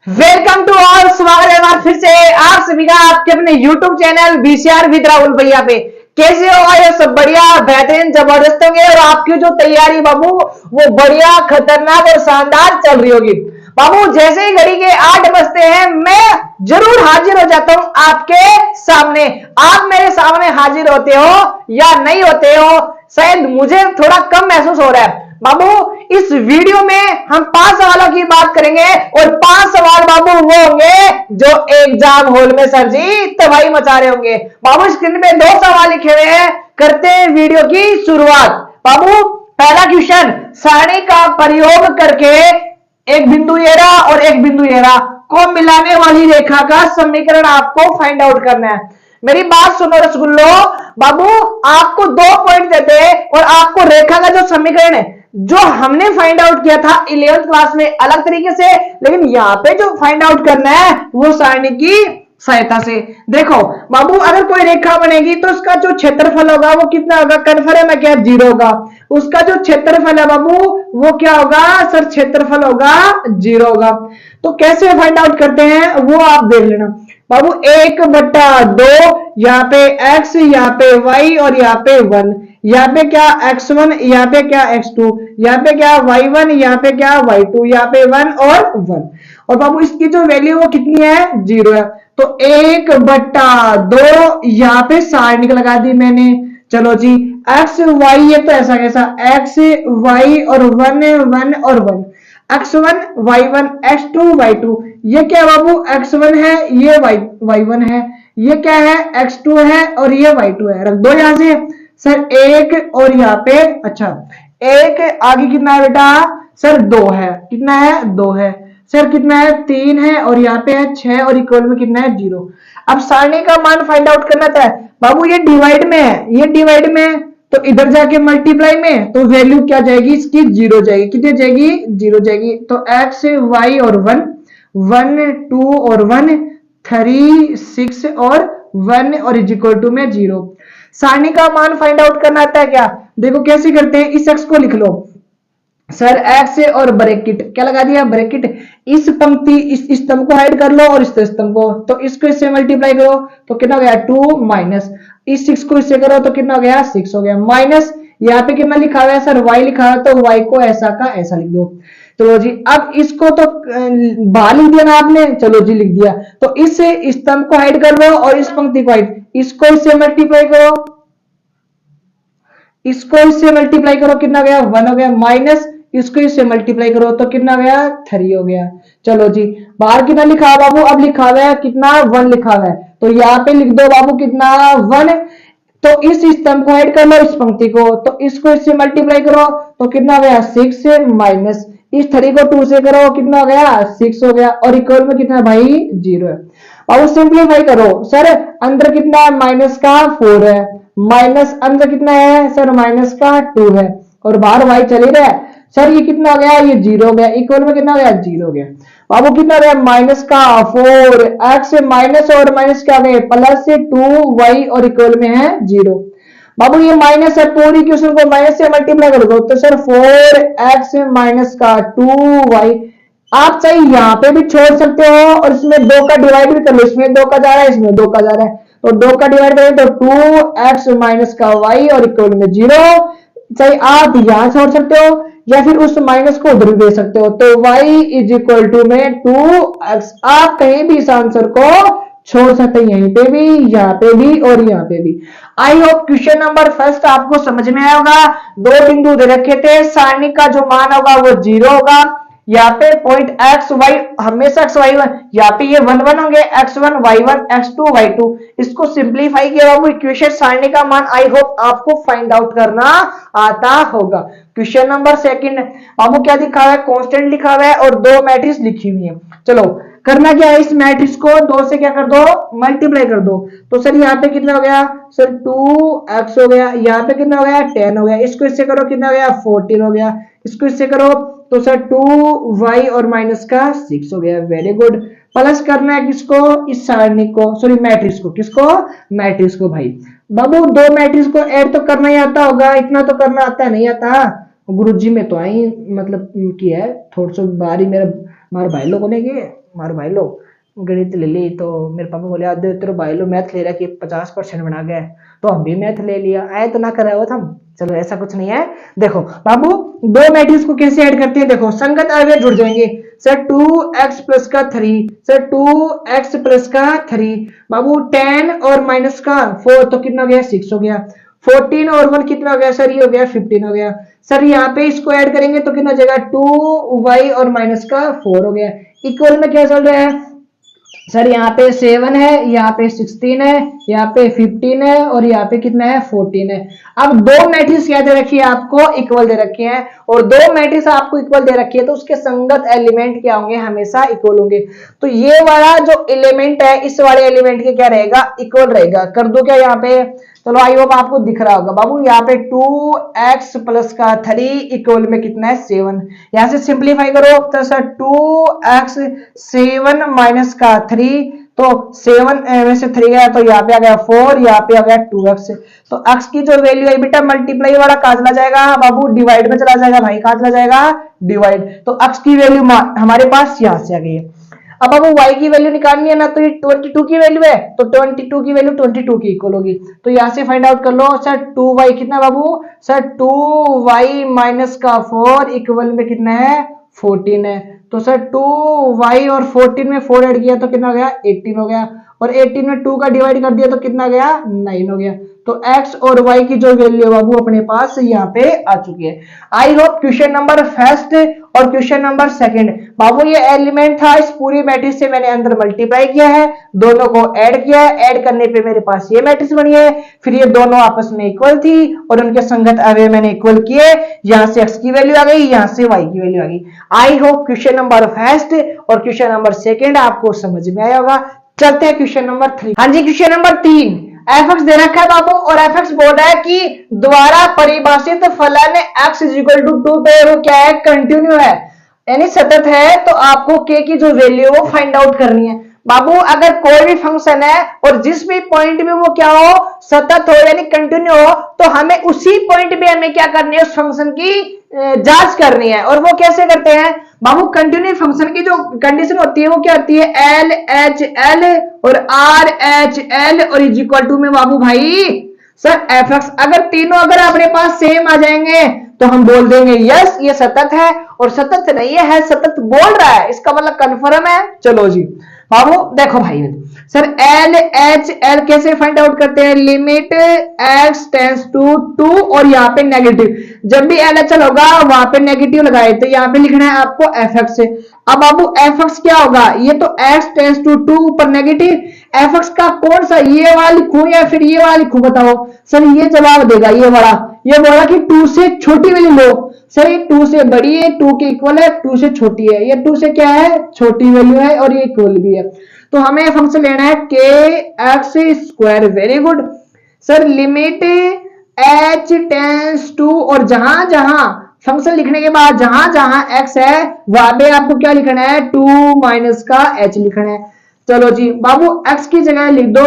Welcome to all. स्वागत है हमारा फिर से आप सभी का आपके अपने YouTube channel VCR with Rahul भैया पे। कैसे होगा ये सब? बढ़िया, बेहतरीन, जबरदस्त होंगे। और आपकी जो तैयारी बाबू वो बढ़िया, खतरनाक और शानदार चल रही होगी बाबू। जैसे ही घड़ी के 8 बजते हैं मैं जरूर हाजिर हो जाता हूं आपके सामने। आप मेरे सामने हाजिर होते हो या नहीं होते हो, शायद मुझे थोड़ा कम महसूस हो रहा है बाबू। इस वीडियो में हम 5 सवालों की बात करेंगे और 5 सवाल बाबू वो होंगे जो एग्जाम हॉल में सर जी तबाही मचा रहे होंगे बाबू। स्क्रीन पे 2 सवाल लिखे हुए हैं, करते हैं वीडियो की शुरुआत बाबू। पहला क्वेश्चन, सारणी का प्रयोग करके एक बिंदु एरा और एक बिंदु एरा को मिलाने वाली रेखा का समीकरण आपको फाइंड आउट करना है। मेरी बात सुनो रसगुल्लो बाबू, आपको 2 पॉइंट देते हैं और आपको रेखा का जो समीकरण है जो हमने फाइंड आउट किया था 11th क्लास में अलग तरीके से, लेकिन यहाँ पे जो फाइंड आउट करना है वो सारणी की सहायता से। देखो बाबू, अगर कोई रेखा बनेगी तो उसका जो क्षेत्रफल होगा वो कितना होगा? कन्फर्म है क्या? 0 होगा। उसका जो क्षेत्रफल है बाबू वो क्या होगा सर? क्षेत्रफल होगा 0 होगा। तो कैसे फाइंड आउट करते हैं वो आप देख लेना बाबू। 1/2, यहाँ पे x, यहाँ पे y और यहाँ पे 1। यहाँ पे क्या x1, यहाँ पे क्या x2, यहाँ पे क्या y1, यहाँ पे क्या y2, यहाँ पे 1 और 1। और बाबू इसकी जो वैल्यू वो कितनी है? 0 है। तो 1/2 यहाँ पे सारणिक लगा दी मैंने। चलो जी, x y, ये तो ऐसा कैसा x y और 1 1 और 1, x1 y1 x2 y2। ये क्या बाबू? x1 है, ये y1 है, ये क्या है? x2 है और ये y2 है। रख दो यहां से सर 1 और यहाँ पे, अच्छा 1 आगे कितना है बेटा? सर 2 है। कितना है? 2 है। सर कितना है? 3 है और यहाँ पे है 6 और इक्वल में कितना है? 0। अब सारणी का मान फाइंड आउट करना था बाबू। ये डिवाइड में है, ये डिवाइड में है, तो इधर जाके मल्टीप्लाई में, तो वैल्यू क्या जाएगी इसकी? 0 जाएगी। कितनी जाएगी? 0 जाएगी। तो x y और 1 1 2 और 1 3 6 और 1 और इज इक्वल टू में 0। सारणी का मान फाइंड आउट करना आता है क्या? देखो कैसे करते हैं। इस x को लिख लो सर, x और ब्रैकेट क्या लगा दिया? ब्रैकेट। इस पंक्ति इस स्तंभ को हाइड कर लो और इस स्तंभ को, तो इसको इससे मल्टीप्लाई करो तो कितना हो गया? 2 माइनस इस 6 को इससे करो तो कितना हो गया? 6 हो गया। माइनस यहाँ पे कितना लिखा हुआ है सर? y लिखा हुआ है, तो y को ऐसा का ऐसा लिख दो। चलो जी, अब इसको तो बाहर लिख दिया ना आपने। चलो जी लिख दिया। तो इस स्तंभ को हाइड कर लो और इस पंक्ति को हाइड, इसको इससे मल्टीप्लाई करो, इसको इससे मल्टीप्लाई करो, कितना हो गया? 1 हो गया। माइनस इसको इससे मल्टीप्लाई करो तो कितना गया? 3 हो गया। चलो जी, बाहर कितना लिखा है बाबू? अब लिखा हुआ है कितना? 1 लिखा हुआ है, तो यहाँ पे लिख दो बाबू कितना? 1। तो इस स्तंभ को ऐड कर लो इस पंक्ति को, तो इसको इससे मल्टीप्लाई करो तो कितना हो गया? 6 माइनस इस 3 को 2 से करो, कितना हो गया? 6 हो गया। और इक्वल में कितना भाई? 0 है। और सिंप्लीफाई करो सर, अंदर कितना? माइनस का 4 है, माइनस अंदर कितना है सर? माइनस का 2 है, और बाहर y चले रहा है सर। ये कितना हो गया? ये 0 हो गया। इक्वल में कितना हो गया? 0 हो गया। बाबू कितना हो गया? माइनस का 4 x माइनस और माइनस क्या गए? प्लस 2y और इक्वल में है 0। बाबू ये माइनस है, पूरी क्वेश्चन को माइनस से मल्टीप्लाई कर दो तो सर 4x माइनस का 2y। आप चाहे यहाँ पे भी छोड़ सकते हो और इसमें 2 का डिवाइड भी कर लो। इसमें 2 का जा रहा है, इसमें 2 का जा रहा है, तो 2 का डिवाइड करें तो 2x माइनस का y और इक्वल में 0। चाहे आप यहां छोड़ सकते हो या फिर उस माइनस को उधर दे सकते हो, तो y इज इक्वल टू में 2x। आप कहीं भी इस आंसर को छोड़ सकते हैं, यहीं पे भी, यहाँ पे भी और यहाँ पे भी। I hope question number first आपको समझ में आया होगा। 2 बिंदु दे रखे थे, सारणी का जो मान होगा वो 0 होगा। यहाँ पे पॉइंट एक्स वाई हमेशा एक्स वाई 1, यहाँ पे ये 1 1 होंगे, x1 y1 x2 y2। इसको सिंप्लीफाई किया बाबू, इक्वेशन सारणी का मान आई होप आपको फाइंड आउट करना आता होगा। क्वेश्चन नंबर सेकंड बाबू क्या दिखा हुआ है? कांस्टेंट लिखा हुआ है और 2 मैट्रिक्स लिखी हुई है। चलो करना क्या है, इस मैट्रिक्स को 2 से क्या कर दो? मल्टीप्लाई कर दो। तो सर यहाँ पे कितना हो गया सर? 2x हो गया। यहाँ पे कितना हो गया? 10 हो गया। इसको इससे करो, कितना हो गया? 14 हो गया। इसको इससे करो तो सर 2y और माइनस का 6 हो गया। Very good. प्लस करना है किसको? इस सारणी को, सॉरी मैट्रिक्स को। किसको? मैट्रिक्स को भाई। बाबू 2 मैट्रिक्स को ऐड तो करना ही आता होगा, इतना तो करना आता नहीं आता? गुरुजी में तो आई मतलब किया है, थोड़ा सा बारी मेरे हमारे भाई लोगों ने किए। मारो भाई लो गणित ले ली, तो मेरे पापा बोले आधे तेरे भाई लो मैथ ले रहा कि 50% बना गया, तो हम भी मैथ ले लिया, आए तो ना करा हो हम। चलो ऐसा कुछ नहीं है। देखो बाबू दो मैट्रिक्स को कैसे ऐड करते हैं, देखो संगत अवयव जुड़ जाएंगे। सर 2x प्लस का 3, सर 2x प्लस का 3, बाबू 10 और माइनस का 4 तो कितना हो गया 6 हो गया। 14 और 1 कितना हो गया सर, ये हो गया 15 हो गया। सर यहाँ पे इसको ऐड करेंगे तो कितना हो जाएगा 2y और माइनस का 4 हो गया। इक्वल में क्या चल रहा है सर, यहाँ पे 7 है, यहाँ पे 16 है, यहाँ पे 15 है और यहाँ पे कितना है 14 है। अब दो मैट्रिक्स क्या दे रखी है आपको, इक्वल दे रखी है, और दो मैट्रिक्स आपको इक्वल दे रखी है तो उसके संगत एलिमेंट क्या होंगे, हमेशा इक्वल होंगे। तो ये वाला जो एलिमेंट है इस वाले एलिमेंट के क्या रहेगा, इक्वल रहेगा। कर दो क्या यहाँ पे, चलो आई होप आपको दिख रहा होगा बाबू, यहाँ पे 2x प्लस का 3 इक्वल में कितना है 7। यहां से सिंप्लीफाई करो तो सर 2x 7 माइनस का 3, तो 7 में से 3 गया तो यहाँ पे आ गया 4, यहाँ पे आ गया 2x। तो x की जो वैल्यू है बेटा मल्टीप्लाई वाला कहा चला जाएगा बाबू, डिवाइड में चला जाएगा भाई, कहा चला जाएगा डिवाइड। तो x की वैल्यू हमारे पास यहां से आ गई है। अब अब y की वैल्यू निकालनी है ना, तो ये 22 की वैल्यू है, तो 22 की वैल्यू 22 की इक्वल होगी। तो यहां से फाइंड आउट कर लो सर 2y कितना बाबू, सर 2y माइनस का 4 इक्वल में कितना है 14 है। तो सर 2y और 14 में 4 ऐड किया तो कितना हो गया 18 हो गया, और 18 में 2 का डिवाइड कर दिया तो कितना गया 9 हो गया। तो x और y की जो वैल्यू है बाबू अपने पास यहाँ पे आ चुकी है। I hope question number first और क्वेश्चन नंबर सेकंड बाबू ये एलिमेंट था, इस पूरी मैट्रिक्स से मैंने अंदर मल्टीप्लाई किया है, दोनों को ऐड किया है, ऐड करने पे मेरे पास ये मैट्रिक्स बनी है। फिर ये दोनों आपस में इक्वल थी और उनके संगत अवयव मैंने इक्वल किए, यहां से x की वैल्यू आ गई, यहां से y की वैल्यू आ गई। I hope question number first और क्वेश्चन नंबर सेकंड आपको समझ में आया होगा। चलते हैं क्वेश्चन नंबर 3। हाँ जी क्वेश्चन नंबर 3, एफ एक्स दे रखा है बाबू और एफ एक्स बोल रहा है कि द्वारा परिभाषित फलन x इक्वल टू 2 पे वो क्या है कंटिन्यू है यानी सतत है, तो आपको k की जो वैल्यू है वो फाइंड आउट करनी है। बाबू अगर कोई भी फंक्शन है और जिस भी पॉइंट में वो क्या हो सतत हो यानी कंटिन्यू हो, तो हमें उसी पॉइंट पे हमें क्या करनी है उस फंक्शन की जांच करनी है। और वो कैसे करते हैं बाबू, कंटिन्यू फंक्शन की जो कंडीशन होती है वो क्या होती है एल एच एल और आर एच एल और इज इक्वल टू में बाबू भाई सर एफ एक्स, अगर तीनों अगर अपने पास सेम आ जाएंगे तो हम बोल देंगे यस ये सतत है, और सतत नहीं है सतत बोल रहा है इसका मतलब कंफर्म है। चलो जी बाबू देखो भाई सर एल एच एल कैसे फाइंड आउट करते हैं, लिमिट एक्स टेंस टू 2 और यहाँ पे नेगेटिव, जब भी एल एच एल होगा वहां पे नेगेटिव लगाए तो यहाँ पे लिखना है आपको एफ एक्स से। अब बाबू एफ एक्स क्या होगा, ये तो एक्स टेंस टू 2 ऊपर नेगेटिव, एफ एक्स का कौन सा ये वाला लिखूं या फिर ये वाला लिखूं बताओ। सर ये जवाब देगा ये वाला, ये बोला कि 2 से छोटी वैल्यू लो, सर ये 2 से बड़ी है 2 के इक्वल है, 2 से छोटी है, ये 2 से क्या है छोटी वैल्यू है और ये इक्वल भी है। तो हमें फंक्शन लेना है के X square, very good sir limit H tends to, और जहां जहां फंक्शन लिखने के बाद जहां जहां एक्स है वहां पे आपको क्या लिखना है 2 माइनस का एच लिखना है। चलो जी बाबू x की जगह लिख दो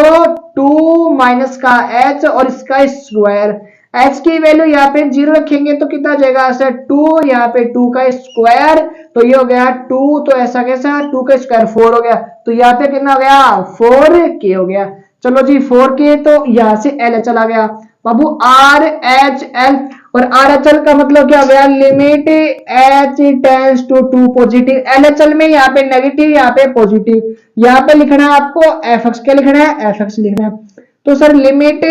2 माइनस का h और इसका स्क्वायर, h की वैल्यू यहाँ पे 0 रखेंगे तो कितना जाएगा सर 2, यहाँ पे 2 का स्क्वायर तो ये हो गया 2, तो ऐसा कैसा 2 का स्क्वायर 4 हो गया, तो यहाँ पे कितना हो गया 4k हो गया। चलो जी 4k तो यहाँ से एल चला गया बाबू आर एच एल, और आर एच एल का मतलब क्या हो गया limit H tends to 2 positive, L H L में यहाँ पे नेगेटिव यहाँ पे पॉजिटिव, यहाँ पे लिखना है आपको एफ एक्स, क्या लिखना है एफ एक्स लिखना है। तो sir limit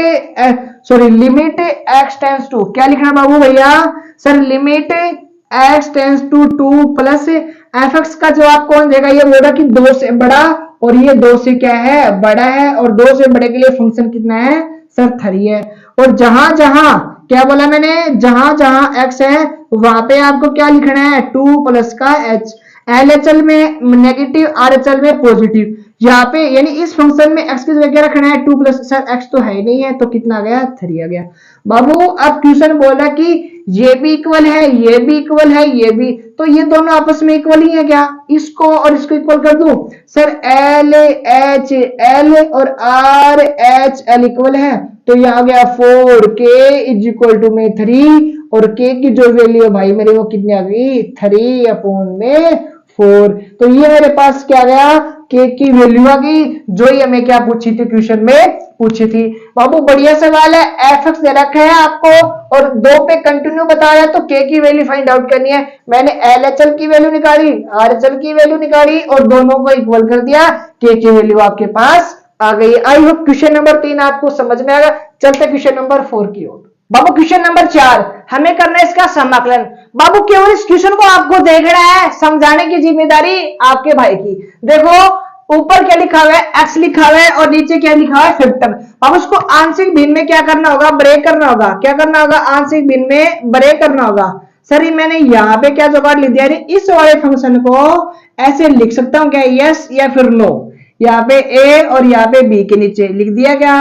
limit X tends to क्या लिखना है बाबू भैया, sir limit X tends to 2 plus F X का जवाब कौन देगा, ये बोला कि 2 से बड़ा और ये 2 से क्या है बड़ा है, और 2 से बड़े के लिए फंक्शन कितना है सर 3 है। और जहां जहां क्या बोला मैंने, जहां जहां x है वहां पे आपको क्या लिखना है 2 प्लस का h, एल एच एल में नेगेटिव आर एच एल में पॉजिटिव, यहाँ पे यानी इस फंक्शन में x की जगह क्या रखना है 2 प्लस, सर x तो है ही नहीं है तो कितना आ गया 3 आ गया। बाबू अब क्वेश्चन बोला कि ये भी इक्वल है ये भी इक्वल है ये भी, तो ये दोनों आपस में इक्वल ही है क्या, इसको और इसको इक्वल कर दूं सर एल एच एल और आर एच एल इक्वल है, तो ये आ गया 4k इज इक्वल टू में 3, और k की जो वैल्यू है भाई मेरे वो कितनी आ गई 3/4। तो तो ये मेरे पास क्या गया, के की वैल्यू आ गई, जो ही हमें क्या पूछी थी क्वेश्चन में पूछी थी। बाबू बढ़िया सवाल है, एफ एक्स दे रखा है आपको और 2 पे कंटिन्यू बता रहा है, तो के की वैल्यू फाइंड आउट करनी है। मैंने एल एच एल की वैल्यू निकाली, आर एच एल की वैल्यू निकाली और दोनों को इक्वल कर दिया, के की वैल्यू आपके पास आ गई। आई होप क्वेश्चन नंबर 3 आपको समझ में आएगा। चलते क्वेश्चन नंबर 4 की ओर। बाबू क्वेश्चन नंबर 4 हमें करना है इसका समाकलन। बाबू केवल इस क्वेश्चन को आपको देखना है, समझाने की जिम्मेदारी आपके भाई की। देखो ऊपर क्या लिखा हुआ है, एक्स लिखा हुआ है और नीचे क्या लिखा हुआ है, 50। अब उसको आंशिक भिन्न में क्या करना होगा, ब्रेक करना होगा। क्या करना होगा, आंशिक भिन्न में ब्रेक करना होगा। सर मैंने यहाँ पे क्या जुगाड़ लिख दिया, इस वाले फंक्शन को ऐसे लिख सकता हूँ क्या, यस या फिर नो। यहाँ पे ए और यहाँ पे बी के नीचे लिख दिया क्या।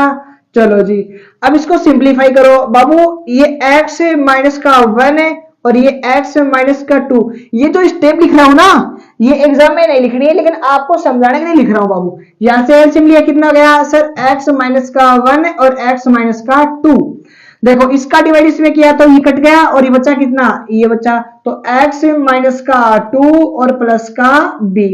चलो जी अब इसको सिंप्लीफाई करो। बाबू ये x माइनस का 1 है और ये x माइनस का 2। ये जो स्टेप लिख रहा हूं ना, ये एग्जाम में नहीं लिखनी है, लेकिन आपको समझाने के लिए लिख रहा हूं बाबू। यहां से एलसीएम लिया, कितना गया सर, x माइनस का 1 और x माइनस का 2। देखो इसका डिवाइड इसमें किया तो ये कट गया और ये बचा कितना, ये बचा, तो x माइनस का 2 और प्लस का b।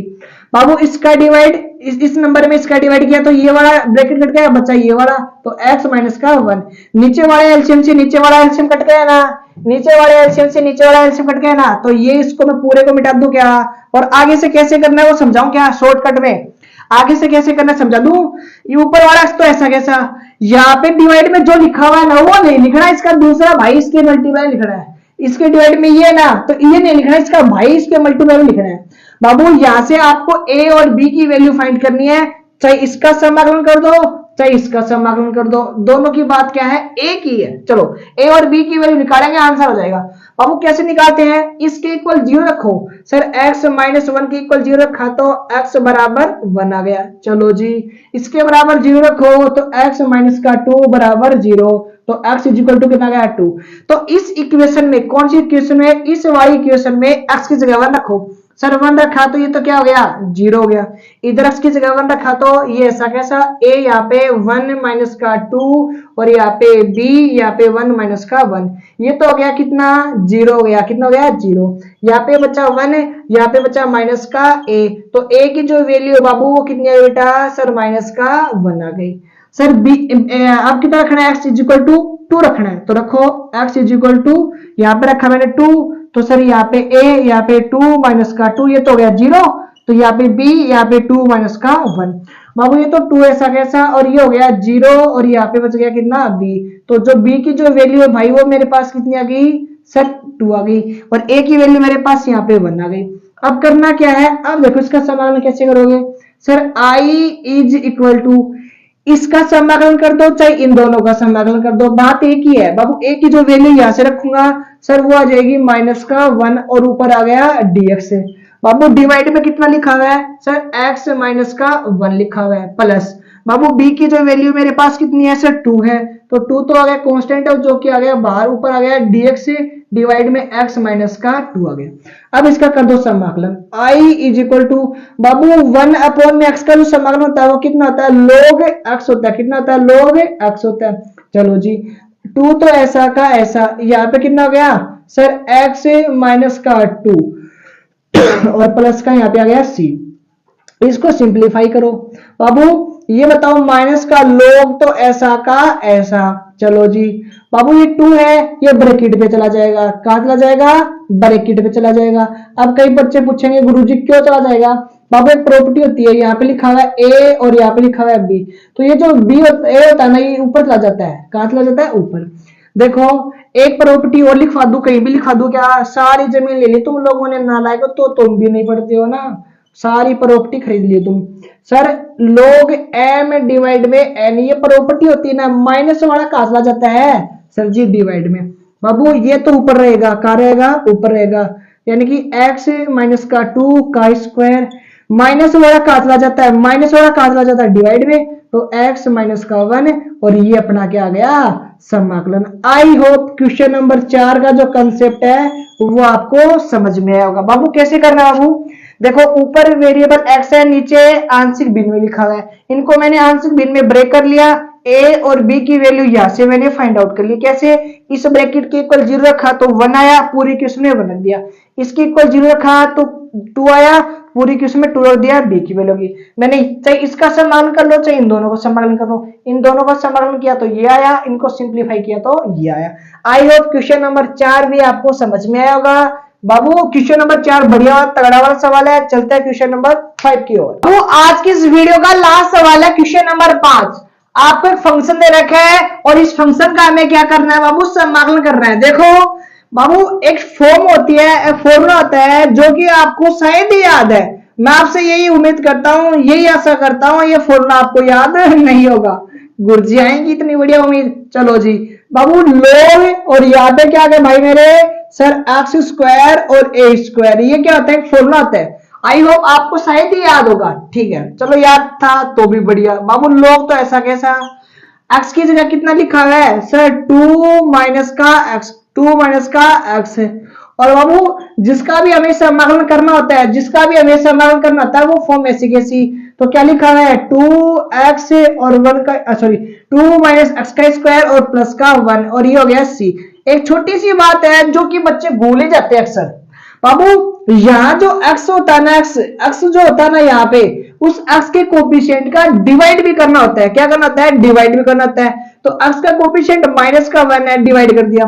बाबू इसका डिवाइड इस नंबर में इसका डिवाइड किया तो ये वाला ब्रैकेट कट गया, बचा ये वाला, तो x माइनस का 1। नीचे वाले एलसीएम से नीचे वाला एलसीएम कट गया ना, नीचे वाले एलसीएम से नीचे वाला एलसीएम कट गया ना, तो ये इसको मैं पूरे को मिटा दूं क्या, और आगे से कैसे करना है वो समझाऊं क्या, शॉर्टकट में आगे से कैसे करना समझा दूं। ये ऊपर वाला तो ऐसा कैसा, यहाँ पे डिवाइड में जो लिखा हुआ है ना वो नहीं लिखना, इसका दूसरा भाई इसके मल्टीप्लाई लिखना है। इसके डिवाइड में ये ना, तो ये नहीं लिखना, इसका भाई इसके मल्टीप्लाई लिखना है। बाबू यहां से आपको ए और बी की वैल्यू फाइंड करनी है, चाहे इसका समाकलन कर दो चाहे इसका समाकलन कर दो, दोनों की बात क्या है, एक ही है। चलो ए और बी की वैल्यू निकालेंगे, आंसर हो जाएगा। बाबू कैसे निकालते हैं, इसके इक्वल 0 रखो। सर x माइनस 1 के इक्वल 0 रखा तो x बराबर 1 आ गया। चलो जी इसके बराबर 0 रखो तो x माइनस का 2 बराबर 0, तो x इज इक्वल टू कितना गया 2। तो इस इक्वेशन में, कौन सी इक्वेशन में, इस वाली इक्वेशन में x की जगह 1 रखो। सर 1 रखा तो ये तो क्या हो गया, 0 हो गया। इधर x की जगह 1 रखा तो ये ऐसा कैसा, a यहाँ पे 1 माइनस का 2 और यहाँ पे b यहाँ पे 1 माइनस का 1, ये तो हो गया कितना, 0 हो गया। कितना हो गया, 0। यहाँ पे बचा 1, यहाँ पे बचा माइनस का a, तो a की जो वैल्यू है बाबू वो कितनी है बेटा, सर माइनस का 1 आ गई। सर b अब कितना रखना है, x इज इक्वल टू 2 रखना है, तो रखो x इज इक्वल टू, यहाँ पे रखा मैंने 2, तो सर यहाँ पे a यहाँ पे 2 माइनस का 2, ये तो हो गया 0, तो यहाँ पे b यहाँ पे 2 माइनस का 1। बाबू ये तो 2 ऐसा कैसा, और ये हो गया 0 और यहाँ पे बच गया कितना, b। तो जो b की जो वैल्यू है भाई वो मेरे पास कितनी आ गई, सर 2 आ गई, और a की वैल्यू मेरे पास यहाँ पे 1 आ गई। अब करना क्या है, अब देखो इसका समाकलन कैसे करोगे। Sir i is equal to, इसका समाकलन कर दो चाहे इन दोनों का समाकलन कर दो, बात एक ही है बाबू। a की जो वैल्यू यहां से रखूंगा सर वो आ जाएगी माइनस का 1 और ऊपर आ गया dx। बाबू डिवाइड में कितना लिखा हुआ है, सर x माइनस का 1 लिखा हुआ है, प्लस बाबू b की जो वैल्यू मेरे पास कितनी है, सर 2 है, तो 2 तो आ गया कांस्टेंट, जो कि आ गया बाहर, ऊपर आ गया dx डिवाइड में x माइनस का 2 आ गया। अब इसका कर दो समाकलन, i इज इक्वल टू बाबू 1 अपॉन में x का जो समाकलन होता है वो कितना होता है, log x होता है। कितना होता है, log x होता है। चलो जी 2 तो ऐसा का ऐसा, यहाँ पे कितना हो गया, सर x माइनस का 2 और प्लस का यहाँ पे आ गया c। इसको सिंप्लीफाई करो। बाबू ये बताओ माइनस का लोग तो ऐसा का ऐसा। चलो जी बाबू ये 2 है, ये ब्रैकेट पे चला जाएगा, कहां चला जाएगा, ब्रैकेट पे चला जाएगा। अब कई बच्चे पूछेंगे गुरुजी क्यों चला जाएगा। बाबू एक प्रॉपर्टी होती है, यहाँ पे लिखा हुआ है ए और यहाँ पे लिखा हुआ है बी, तो ये जो बी ए होता है ना, ये ऊपर चला जाता है, कहां चला जाता है, ऊपर। देखो एक प्रॉपर्टी और लिखवा दू, कहीं भी लिखा दू क्या, सारी जमीन ले ली तुम लोगों ने, नालायक तो तुम भी नहीं पढ़ते हो ना, सारी प्रॉपर्टी खरीद ली तुम। सर लोग m डिवाइड में n, ये प्रॉपर्टी होती है ना, माइनस वाला कहां चला जाता है, सर जी डिवाइड में। बाबू ये तो ऊपर रहेगा, कहां रहेगा, ऊपर रहेगा, यानी कि x माइनस का 2 का स्क्वायर, माइनस वाला कहां चला जाता है, माइनस वाला कहां चला जाता है, डिवाइड में, तो x माइनस का 1 और ये अपना क्या आ गया, समाकलन। आई होप क्वेश्चन नंबर 4 का जो कंसेप्ट है वो आपको समझ में आया होगा। बाबू कैसे करना है बाबू, देखो ऊपर वेरिएबल x है, नीचे आंशिक भिन्न में लिखा हुआ है, इनको मैंने आंशिक भिन्न में ब्रेक कर लिया, a और b की वैल्यू यहां से मैंने फाइंड आउट कर ली। कैसे, इस ब्रैकेट के इक्वल 0 रखा तो 1 आया, पूरी इक्वेशन में 1 दिया, इसके इक्वल 0 रखा तो 2 आया, पूरी की उसमें 2 रख दिया, बी की वैल्यू होगी। मैंने चाहे इसका समाकलन कर लो चाहे इन दोनों को समाकलन कर लो, इन दोनों का समाकलन किया तो ये आया, इनको सिंप्लीफाई किया तो ये आया। आई होप क्वेश्चन नंबर 4 भी आपको समझ में आया होगा। बाबू क्वेश्चन नंबर 4 बढ़िया तगड़ा वाला सवाल है। चलते हैं क्वेश्चन नंबर 5 की ओर। तो आज की इस वीडियो का लास्ट सवाल है क्वेश्चन नंबर 5। आपको एक फंक्शन दे रखा है और इस फंक्शन का हमें क्या करना है बाबू, समाकलन करना है। देखो बाबू एक फॉर्म होती है, फॉर्मूला होता है जो कि आपको शायद ही याद है। मैं आपसे यही उम्मीद करता हूं, यही आशा करता हूं ये फॉर्मूला आपको याद नहीं होगा। गुरुजी आएंगी इतनी बढ़िया उम्मीद। चलो जी बाबू लोग, और यहाँ पे क्या है भाई मेरे सर, एक्स स्क्वायर और ए स्क्वायर, ये क्या होता है, फॉर्मूला होता है। आई होप आपको शायद ही याद होगा। ठीक है चलो याद था तो भी बढ़िया। बाबू लोग तो ऐसा कैसा, एक्स की जगह कितना लिखा हुआ है सर, 2 माइनस का एक्स, 2 माइनस का एक्स है। और बाबू जिसका भी हमें समाकलन करना होता है, जिसका भी हमें समाकलन करना होता है वो फॉर्म ऐसी कैसी, तो क्या लिखा हुआ है 2x और 1 का सॉरी 2 माइनस एक्स का स्क्वायर और प्लस का 1, और ये हो गया c। एक छोटी सी बात है जो कि बच्चे भूल ही जाते हैं अक्सर। बाबू यहाँ जो x होता है ना, x जो होता है ना यहाँ पे, उस x के कोफिशिएंट का डिवाइड भी करना होता है। क्या करना होता है, डिवाइड भी करना होता है। तो x का कोफिशिएंट माइनस का 1 है, डिवाइड कर दिया।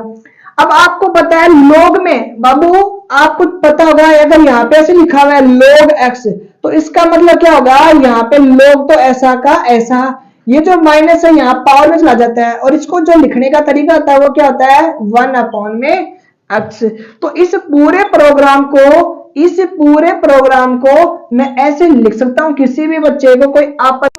अब आपको पता है लॉग में बाबू, आपको पता होगा अगर यहाँ पे ऐसे लिखा हुआ है log x, तो इसका मतलब क्या होगा, यहाँ पे log तो ऐसा का ऐसा, ये जो माइनस है यहाँ पावर में चला जाता है, और इसको जो लिखने का तरीका होता है वो क्या होता है 1/x। तो इस पूरे प्रोग्राम को मैं ऐसे लिख सकता हूं, किसी भी बच्चे को कोई आपत्ति